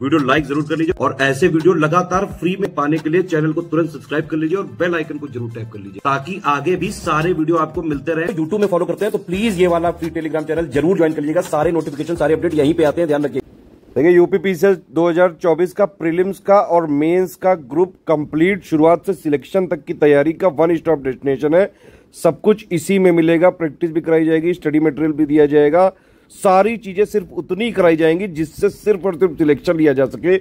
Video like जरूर कर लीजिए और ऐसे वीडियो लगातार फ्री में पाने के लिए चैनल को तुरंत सब्सक्राइब कर लीजिए और बेल आइकन को जरूर टैप कर लीजिए ताकि आगे भी सारे वीडियो आपको मिलते रहे। यूट्यूब में फॉलो करते हैं तो प्लीज ये वाला फ्री टेलीग्राम चैनल जरूर ज्वाइन कर लीजिएगा। सारे नोटिफिकेशन सारे अपडेट यहीं पे आते हैं, ध्यान रखिए। देखिए यूपी पीसीएस 2024 का प्रीलिम्स का और मेंस का ग्रुप कंप्लीट, शुरुआत से सिलेक्शन तक की तैयारी का वन स्टॉप डेस्टिनेशन है। सब कुछ इसी में मिलेगा, प्रैक्टिस भी कराई जाएगी, स्टडी मटेरियल भी दिया जाएगा, सारी चीजें सिर्फ उतनी कराई जाएंगी जिससे सिर्फ और सिर्फ सिलेक्शन लिया जा सके।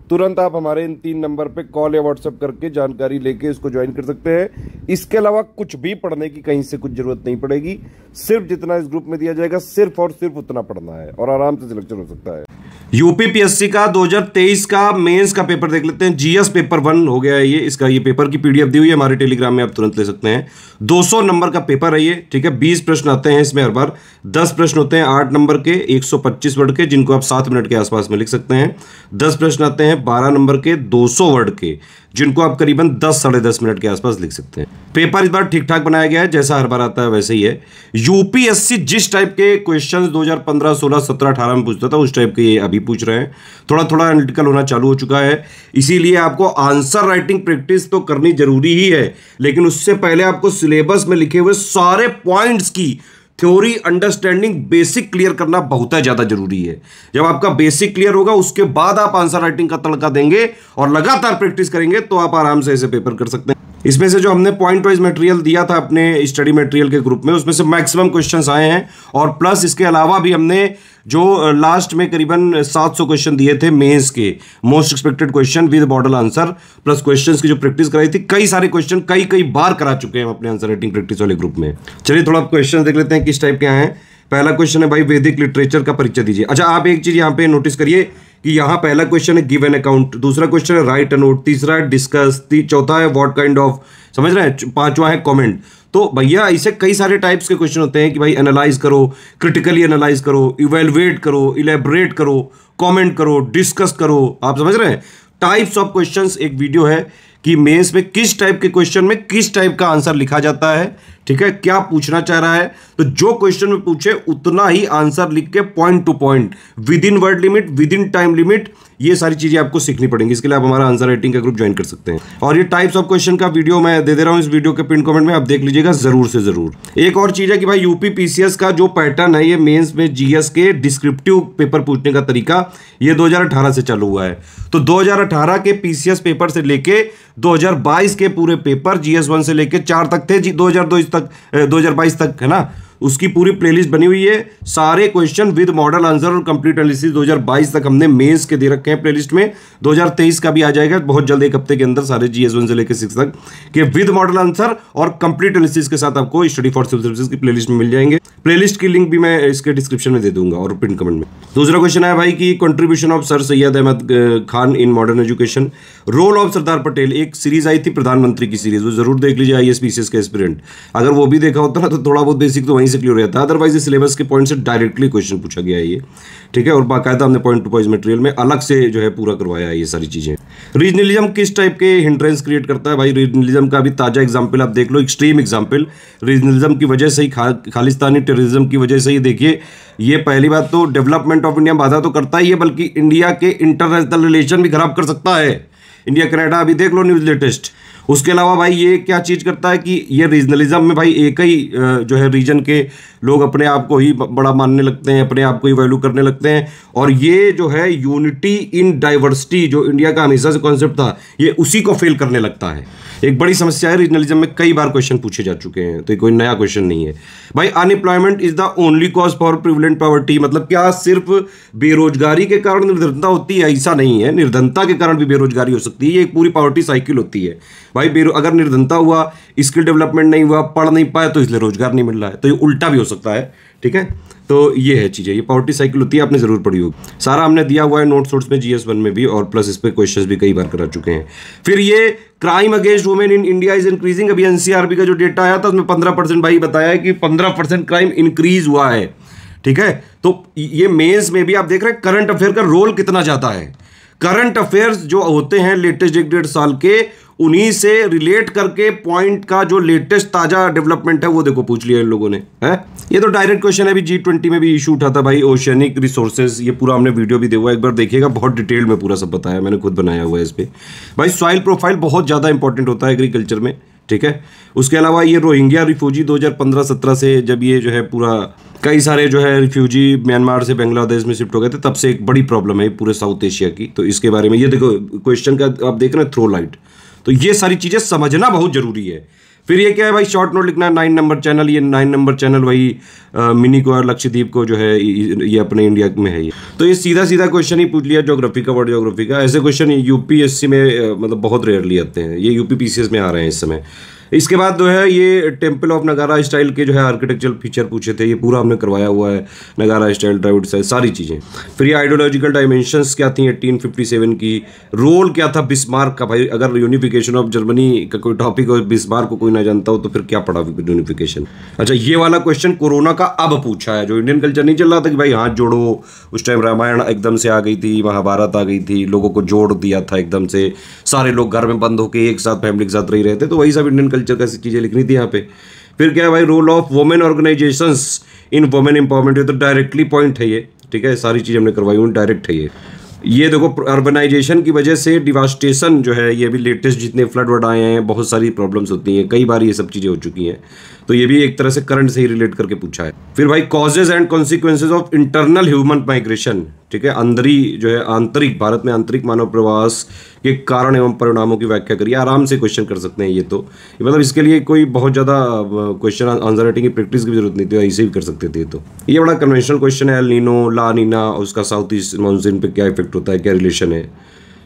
तुरंत आप हमारे इन 3 नंबर पे कॉल या व्हाट्सएप करके जानकारी लेके इसको ज्वाइन कर सकते हैं। इसके अलावा कुछ भी पढ़ने की कहीं से कुछ जरूरत नहीं पड़ेगी, सिर्फ जितना इस ग्रुप में दिया जाएगा सिर्फ और सिर्फ उतना पढ़ना है और आराम से सिलेक्शन हो सकता है। यूपीपीएससी का 2023 का मेंस का पेपर देख लेते हैं। जीएस पेपर 1 हो गया है ये, इसका ये पेपर की पीडीएफ दी हुई है हमारे टेलीग्राम में, आप तुरंत ले सकते हैं। 200 नंबर का पेपर है ये, ठीक है। 20 प्रश्न आते हैं इसमें हर बार, 10 प्रश्न होते हैं 8 नंबर के 125 वर्ड के, जिनको आप 7 मिनट के आसपास में लिख सकते हैं। 10 प्रश्न आते हैं 12 नंबर के 200 वर्ड के, जिनको आप करीबन 10 साढ़े 10 मिनट के आसपास लिख सकते हैं। पेपर इस बार ठीक ठाक बनाया गया है, जैसा हर बार आता है वैसे ही है। यूपीएससी जिस टाइप के क्वेश्चंस 2015, 16, 17, 18 में पूछता था उस टाइप के ये अभी पूछ रहे हैं। थोड़ा थोड़ा एनालिटिकल होना चालू हो चुका है, इसीलिए आपको आंसर राइटिंग प्रैक्टिस तो करनी जरूरी ही है, लेकिन उससे पहले आपको सिलेबस में लिखे हुए सारे पॉइंट्स की थ्योरी अंडरस्टैंडिंग बेसिक क्लियर करना बहुत ज्यादा जरूरी है। जब आपका बेसिक क्लियर होगा उसके बाद आप आंसर राइटिंग का तड़का देंगे और लगातार प्रैक्टिस करेंगे तो आप आराम से ऐसे पेपर कर सकते हैं। इसमें से जो हमने पॉइंट वाइज मटेरियल दिया था अपने स्टडी मटेरियल के ग्रुप में, उसमें से मैक्सिमम क्वेश्चंस आए हैं और प्लस इसके अलावा भी हमने जो लास्ट में करीबन 700 क्वेश्चन दिए थे मेंस के, most expected question with model answer plus questions की जो प्रैक्टिस कराई थी, कई सारे क्वेश्चन कई बार करा चुके हैं हम अपने आंसर राइटिंग प्रैक्टिस वाले ग्रुप में। चलिए थोड़ा क्वेश्चन देख लेते हैं किस टाइप के आए हैं। पहला क्वेश्चन है भाई, वैदिक लिटरेचर का परिचय दीजिए। अच्छा, आप एक चीज यहाँ पे नोटिस करिए कि यहाँ पहला क्वेश्चन है गिव एन अकाउंट, दूसरा क्वेश्चन है राइट अ नोट, तीसरा है डिस्कस, चौथा है व्हाट काइंड ऑफ, समझ रहे हैं, पांचवा है कमेंट। तो भैया ऐसे कई सारे टाइप्स के क्वेश्चन होते हैं कि भाई एनालाइज करो, क्रिटिकली एनालाइज करो, इवेलुएट करो, इलेबोरेट करो, कमेंट करो, डिस्कस करो। आप समझ रहे हैं, टाइप्स ऑफ क्वेश्चंस एक वीडियो है कि मेंस में किस टाइप के क्वेश्चन में किस टाइप का आंसर लिखा जाता है, ठीक है, क्या पूछना चाह रहा है। तो जो क्वेश्चन में पूछे उतना ही आंसर लिख के point two point, with in word limit, with in time limit, ये सारी चीजें आपको सीखनी पड़ेंगी। इसके लिए आप हमारा आंसर राइटिंग का ग्रुप ज्वाइन कर सकते हैं। और ये टाइप्स ऑफ क्वेश्चन का वीडियो मैं दे रहा हूं इस वीडियो के पिन कमेंट में, आप देख लीजिएगा जरूर से जरूर। एक और चीज है कि भाई यूपी पीसीएस का जो पैटर्न है, ये मेंस में जीएस के डिस्क्रिप्टिव पेपर पूछने का तरीका ये 2018 से चालू हुआ है। तो 2018 के पीसीएस पेपर से लेके 2022 के पूरे पेपर जीएस 1 से लेके 4 तक थे, 2022 तक है ना, उसकी पूरी प्लेलिस्ट बनी हुई है। सारे क्वेश्चन विद मॉडल आंसर और कंप्लीट एनालिसिस 2022 तक हमने मेंस के दे रखे हैं प्लेलिस्ट में। 2023 का भी आ जाएगा बहुत जल्द, एक हफ्ते के अंदर, सारे जीएस 1 से लेकर 6 तक के विद मॉडल आंसर और कंप्लीट एनालिसिस के साथ आपको स्टडी फॉर सिविल सर्विसेज की प्लेलिस्ट में मिल जाएंगे। प्लेलिस्ट की लिंक भी मैं इसके डिस्क्रिप्शन में दे दूंगा और पिन कमेंट में। दूसरा क्वेश्चन है भाई कि contribution of sir Syed Ahmad Khan in modern education, role of Sardar Patel. एक सीरीज आई थी प्रधानमंत्री की सीरीज, वो जरूर देख लीजिए आईएएस पीसीएस के एस्पिरेंट। अगर वो भी देखा होता ना तो थोड़ा बहुत बेसिक तो वहीं से क्लियर रहता है, अदरवाइज सिलेबस के पॉइंट से डायरेक्टली क्वेश्चन पूछा गया है ये, ठीक है। और बाकायदा हमने पॉइंट टू पॉइंट मटेरियल में अलग से जो है पूरा करवाया है ये सारी चीजें। रीजनलिज्म किस टाइप के हिंड्रेंस क्रिएट करता है भाई, रीजनलिज्म का भी ताजा एग्जांपल आप देख लो, एक्सट्रीम एग्जांपल। रीजनलिज्म की वजह से ही, खालिस्तानी टेररिज्म की वजह से ही, देखिए ये पहली बात तो डेवलपमेंट ऑफ इंडिया बाधा तो करता ही है, बल्कि इंडिया के इंटरनेशनल रिलेशन भी खराब कर सकता है। इंडिया कनाडा अभी देख लो न्यूज लेटेस्ट। उसके अलावा भाई ये क्या चीज करता है कि ये रीजनलिज्म में भाई एक ही जो है रीजन के लोग अपने आप को ही बड़ा मानने लगते हैं, अपने आप को ही वैल्यू करने लगते हैं, और ये जो है यूनिटी इन डाइवर्सिटी जो इंडिया का हमेशा से कॉन्सेप्ट था, ये उसी को फेल करने लगता है। एक बड़ी समस्या है रीजनलिज्म में, कई बार क्वेश्चन पूछे जा चुके हैं, तो ये कोई नया क्वेश्चन नहीं है भाई। Unemployment is the only cause for prevalent poverty, मतलब क्या सिर्फ बेरोजगारी के कारण निर्धनता होती है? ऐसा नहीं है, निर्धनता के कारण भी बेरोजगारी हो सकती है। ये एक पूरी पॉवर्टी साइकिल होती है भाई। अगर निर्धनता हुआ, स्किल डेवलपमेंट नहीं हुआ, पढ़ नहीं पाए, तो इसलिए रोजगार नहीं मिल रहा है, तो ये उल्टा भी हो सकता है, ठीक है। तो ये है चीजें, ये पॉवर्टी साइकिल होती है, आपने जरूर पढ़ी होगी। सारा हमने दिया हुआ है नोट्स में जीएस 1 में भी, और प्लस इस पे क्वेश्चंस भी कई बार करा चुके हैं। फिर ये crime against women in India is increasing, अभी एनसीआरबी का जो डेटा आया था उसमें 15% भाई बताया है कि 15% क्राइम इंक्रीज हुआ है, ठीक है। तो ये मेंस में भी आप देख रहे हैं करंट अफेयर का रोल कितना ज्यादा है। करंट अफेयर्स जो होते हैं लेटेस्ट 1-1.5 साल के, उन्हीं से रिलेट करके पॉइंट का जो लेटेस्ट ताजा डेवलपमेंट है वो देखो पूछ लिया इन लोगों ने है। ये तो डायरेक्ट क्वेश्चन है, अभी G20 में भी इशू उठा था भाई, ओशियनिक रिसोर्सेज, ये पूरा हमने वीडियो भी दिया हुआ है, एक बार देखिएगा, बहुत डिटेल में पूरा सब बताया, मैंने खुद बनाया हुआ है इस पे। भाई सॉइल प्रोफाइल बहुत ज़्यादा इंपॉर्टेंट होता है एग्रीकल्चर में, ठीक है। उसके अलावा ये रोहिंग्या रिफ्यूजी 2015-17 से जब ये जो है पूरा कई सारे जो है रिफ्यूजी म्यांमार से बांग्लादेश में शिफ्ट हो गए थे, तब से एक बड़ी प्रॉब्लम है पूरे साउथ एशिया की। तो इसके बारे में ये देखो क्वेश्चन का आप देख रहे हैं, थ्रो लाइट, तो ये सारी चीज़ें समझना बहुत जरूरी है। फिर ये क्या है भाई, शॉर्ट नोट लिखना है, 9 नंबर चैनल, ये 9 नंबर चैनल वही मिनी को और लक्षद्वीप को जो है ये अपने इंडिया में है ये। तो ये सीधा सीधा क्वेश्चन ही पूछ लिया ज्योग्राफी का, वर्ल्ड ज्योग्राफी का। ऐसे क्वेश्चन यूपीएससी में मतलब बहुत रेयरली आते हैं, ये यूपी पीसीएस में आ रहे हैं इस समय। इसके बाद जो है ये टेम्पल ऑफ नगारा स्टाइल के जो है आर्किटेक्चरल फीचर पूछे थे, ये पूरा हमने करवाया हुआ है, नगारा स्टाइल, ड्राविड स्टाइल, सारी चीज़ें। फिर ये आइडियोलॉजिकल डायमेंशंस क्या थी 1857 की, रोल क्या था बिस्मार्क का। भाई अगर यूनिफिकेशन ऑफ जर्मनी का कोई टॉपिक हो, बिस्मार्क को कोई ना जानता हो तो फिर क्या पढ़ा यूनिफिकेशन। अच्छा ये वाला क्वेश्चन कोरोना का अब पूछा है, जो इंडियन कल्चर नहीं चल रहा था कि भाई हाथ जोड़ो, उस टाइम रामायण एकदम से आ गई थी, महाभारत आ गई थी, लोगों को जोड़ दिया था एकदम से, सारे लोग घर में बंद होकर एक साथ फैमिली के साथ रह रहे थे, तो वही सब इंडियन कल्चर का चीज़ें लिखनी थी यहाँ पे। फिर क्या है भाई, role of women organisations in women empowerment, ये तो डायरेक्टली पॉइंट है ये, ठीक है, सारी चीज़ हमने करवाई हुई, डायरेक्ट है ये। ये देखो अर्बनाइजेशन की वजह से डिवास्टेशन जो है, ये भी लेटेस्ट जितने फ्लड वर्ड आए हैं, बहुत सारी प्रॉब्लम्स होती हैं, कई बार ये सब चीज़ें हो चुकी हैं, तो ये भी एक तरह से करंट से ही रिलेट करके पूछा है। फिर भाई causes and consequences of internal human migration, ठीक है, अंदरी जो है आंतरिक, भारत में आंतरिक मानव प्रवास के कारण एवं परिणामों की व्याख्या करिए, आराम से क्वेश्चन कर सकते हैं ये तो, मतलब इसके लिए कोई बहुत ज़्यादा क्वेश्चन आंसर राइटिंग की प्रैक्टिस की भी जरूरत नहीं थी, ऐसे भी कर सकते थे। तो ये बड़ा कन्वेंशनल क्वेश्चन है, एल नीनो, ला नीना, उसका साउथ ईस्ट मानसून पे क्या इफेक्ट होता है, क्या रिलेशन है,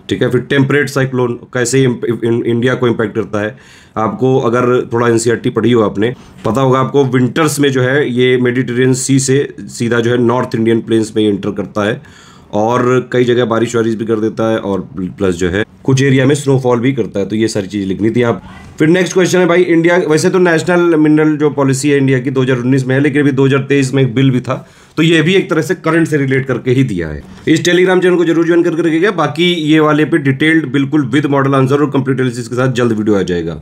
ठीक है। फिर टेम्परेट साइक्लोन कैसे इंडिया को इम्पैक्ट करता है, आपको अगर थोड़ा एनसीईआरटी पढ़ी हो आपने, पता होगा आपको, विंटर्स में जो है ये मेडिटेरियन सी से सीधा जो है नॉर्थ इंडियन प्लेन्स में एंटर करता है, और कई जगह बारिश वारिश भी कर देता है, और प्लस जो है कुछ एरिया में स्नोफॉल भी करता है। तो ये सारी चीज़ लिखनी थी आप। फिर नेक्स्ट क्वेश्चन है भाई, इंडिया वैसे तो नेशनल मिनरल जो पॉलिसी है इंडिया की 2019 में है, लेकिन अभी 2023 में एक बिल भी था, तो ये भी एक तरह से करंट से रिलेट करके ही दिया है। इस टेलीग्राम चैनल को जरूर ज्वाइन करके रखिएगा, बाकी ये वाले पे डिटेल्ड बिल्कुल विद मॉडल आंसर और कंप्लीट एनालिसिस के साथ जल्द वीडियो आ जाएगा।